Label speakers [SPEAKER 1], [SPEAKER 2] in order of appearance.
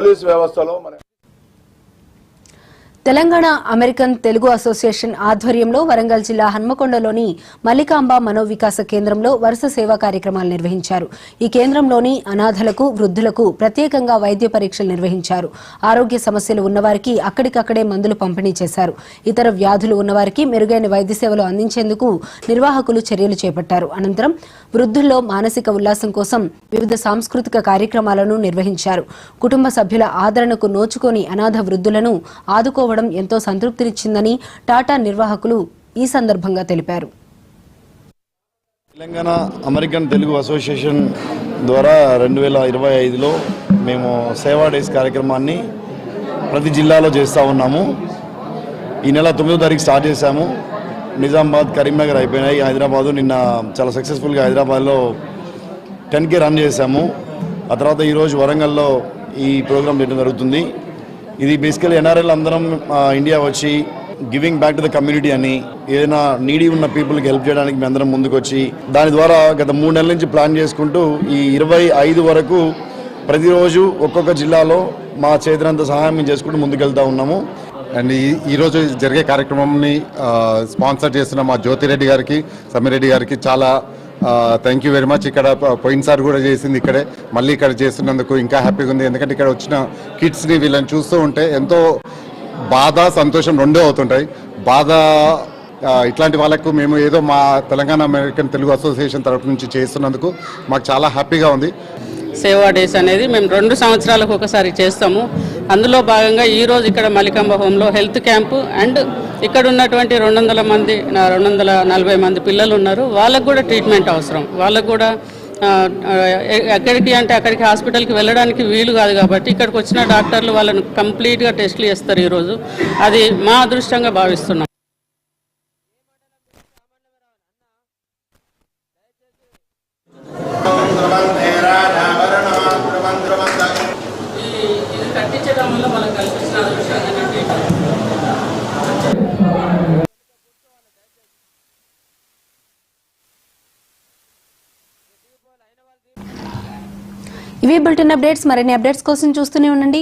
[SPEAKER 1] Police వ్యవస్థలో
[SPEAKER 2] Telangana American Telugu association ఆధ్వర్యంలో వరంగల్ జిల్లా హన్మకొండలోని మల్లికాంబ మనోవికాస కేంద్రంలో వరుస సేవా కార్యక్రమాలు నిర్వహించారు. ఈ కేంద్రంలోని అనాథలకు, వృద్ధులకు ప్రత్యేకంగా వైద్య పరీక్షలు నిర్వహించారు. ఆరోగ్య సమస్యలు ఉన్నవారికి అక్కడికక్కడే మందులు పంపిణీ చేశారు. ఇతర వ్యాధులు ఉన్నవారికి మెరుగైన వైద్య సేవలు అందించేందుకు నిర్వాహకులు చర్యలు చేపట్టారు. అనంతరం వృద్ధుల్లో మానసిక ఉల్లాసం కోసం వివిధ సాంస్కృతిక కార్యక్రమాలను నిర్వహించారు. కుటుంబ సభ్యుల ఆదరణకు నోచుకొని అనాథ వృద్ధులను ఆదుకోవడం ఎంతో సంతృప్తినిచ్చిందని టాటా నిర్వాహకులు ఈ సందర్భంగా తెలిపారు.
[SPEAKER 3] తెలంగాణ అమెరికన్ తెలుగు అసోసియేషన్ ద్వారా 2025లో మేము సేవా డేస్ కార్యక్రమాన్ని ప్రతి జిల్లాలో చేస్తూ ఉన్నాము. ఈ నెల 9వ తారీఖు స్టార్ట్ చేశాము. నిజామాబాద్, కరీంనగర్ అయిపోయినాయి. హైదరాబాదు నిన్న చాలా సక్సెస్ఫుల్గా హైదరాబాద్లో 10K రన్ చేశాము. ఆ తర్వాత ఈరోజు వరంగల్లో ఈ ప్రోగ్రాం చేయడం జరుగుతుంది. ఇది బేసికలీ ఎన్ఆర్ఎల్ అందరం ఇండియా వచ్చి giving back to the community అని, ఏదైనా నీడీ ఉన్న పీపుల్కి హెల్ప్ చేయడానికి మేము అందరం ముందుకు వచ్చి దాని ద్వారా గత 3 నెలల నుంచి ప్లాన్ చేసుకుంటూ ఈ 25 వరకు ప్రతిరోజు ఒక్కొక్క జిల్లాలో మా చేతినంత సహాయం మేము చేసుకుంటూ ముందుకెళ్తూ ఉన్నాము.
[SPEAKER 4] అండ్ ఈరోజు జరిగే కార్యక్రమాన్ని స్పాన్సర్ చేస్తున్న మా జ్యోతిరెడ్డి గారికి, సమ్మిరెడ్డి గారికి చాలా థ్యాంక్ యూ వెరీ మచ్. ఇక్కడ పోయినసారి కూడా చేసింది ఇక్కడే, మళ్ళీ ఇక్కడ చేస్తున్నందుకు ఇంకా హ్యాపీగా ఉంది. ఎందుకంటే ఇక్కడ వచ్చిన కిడ్స్ని వీళ్ళని చూస్తూ ఉంటే ఎంతో బాధ, సంతోషం రెండూ అవుతుంటాయి. బాధ ఇట్లాంటి వాళ్ళకు మేము ఏదో మా తెలంగాణ అమెరికన్ తెలుగు అసోసియేషన్ తరఫు నుంచి చేస్తున్నందుకు మాకు చాలా హ్యాపీగా ఉంది.
[SPEAKER 5] సేవా డేస్ అనేది మేము 2 సంవత్సరాలకు ఒకసారి చేస్తాము. అందులో భాగంగా ఈరోజు ఇక్కడ మల్లికాంబ హోంలో హెల్త్ క్యాంపు అండ్ ఇక్కడ ఉన్నటువంటి 240 మంది పిల్లలు ఉన్నారు. వాళ్ళకు కూడా ట్రీట్మెంట్ అవసరం. వాళ్ళకు కూడా ఎక్కడికి అంటే అక్కడికి హాస్పిటల్కి వెళ్ళడానికి వీలు కాదు కాబట్టి ఇక్కడికి వచ్చిన డాక్టర్లు వాళ్ళను కంప్లీట్గా టెస్టులు చేస్తారు. ఈరోజు అది మా అదృష్టంగా భావిస్తున్నాం.
[SPEAKER 2] ఇవి బులెటిన్ అప్డేట్స్. మరిన్ని అప్డేట్స్ కోసం చూస్తూనే ఉండండి